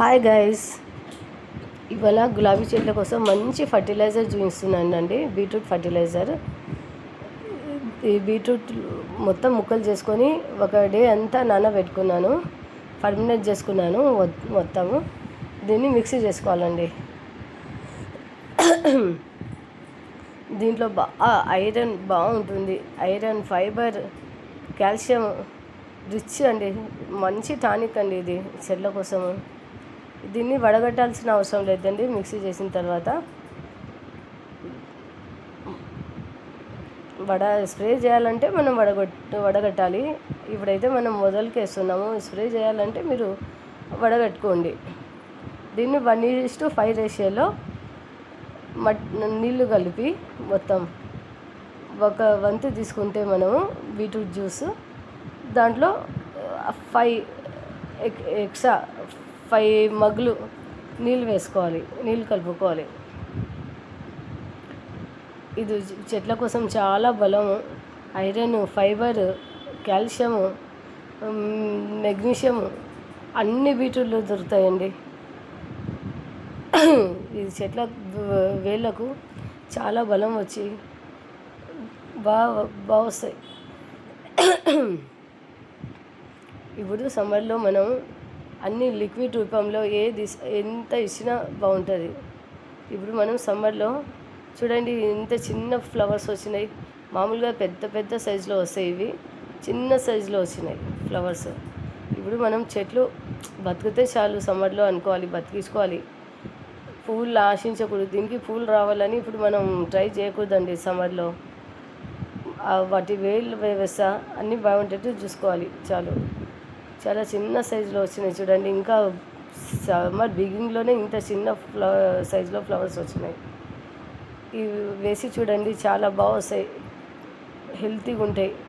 Hi guys, ఇవాళ గులాబీ చెట్ల కోసం మంచి ఫర్టిలైజర్ చూపిస్తున్నానండి. Beetroot fertiliser. ఈ బీట్రూట్ మొత్తం ముక్కలు చేసుకొని ఒక డే అంతా నానబెట్టుకున్నాను, ఫర్మినేట్ చేసుకున్నాను మొత్తము. దీన్ని మిక్సీ చేసుకోవాలండి. దీంట్లో ఐరన్ బాగుంటుంది. ఐరన్, ఫైబర్, కాల్షియం రిచ్ అండి. మంచి టానిక్ అండి ఇది చెట్ల కోసము. దీన్ని వడగట్టాల్సిన అవసరం లేదండి. మిక్సీ చేసిన తర్వాత స్ప్రే చేయాలంటే మనం వడగట్టాలి. ఇప్పుడైతే మనం మొదలుకి వేస్తున్నాము. స్ప్రే చేయాలంటే మీరు వడగట్టుకోండి. దీన్ని 1:5 రేషియోలో నీళ్ళు కలిపి మొత్తం ఒక వంతు తీసుకుంటే మనము బీట్రూట్ జ్యూస్ దాంట్లో 5 మగ్గులు నీళ్ళు వేసుకోవాలి. నీళ్ళు కలుపుకోవాలి. ఇది చెట్ల కోసం చాలా బలము. ఐరన్, ఫైబర్, కాల్షియము, మెగ్నీషియము అన్ని బీట్రూట్లో దొరుకుతాయండి. ఇది చెట్ల వేళ్ళకు చాలా బలం వచ్చి బాగా వస్తాయి. ఇప్పుడు సమ్మర్లో మనం అన్ని లిక్విడ్ రూపంలో ఎంత ఇచ్చినా బాగుంటుంది. ఇప్పుడు మనం సమ్మర్లో చూడండి, ఇంత చిన్న ఫ్లవర్స్ వచ్చినాయి. మామూలుగా పెద్ద పెద్ద సైజులో వస్తాయి, ఇవి చిన్న సైజులో వచ్చినాయి ఫ్లవర్స్. ఇప్పుడు మనం చెట్లు బతికితే చాలు సమ్మర్లో అనుకోవాలి, బతికించుకోవాలి. పూలు ఆశించకూడదు. దీనికి పూలు రావాలని ఇప్పుడు మనం ట్రై చేయకూడదండి సమ్మర్లో. వాటి వేళ్ళు వ్యవస్థ అన్నీ బాగుంటట్టు చూసుకోవాలి. చాలా చిన్న సైజులో వచ్చినాయి చూడండి. ఇంకా సమ్మర్ బిగినింగ్లోనే ఇంత చిన్న సైజులో ఫ్లవర్స్ వచ్చినాయి. ఇవి వేసి చూడండి, చాలా బాగా వస్తాయి, హెల్తీగా ఉంటాయి.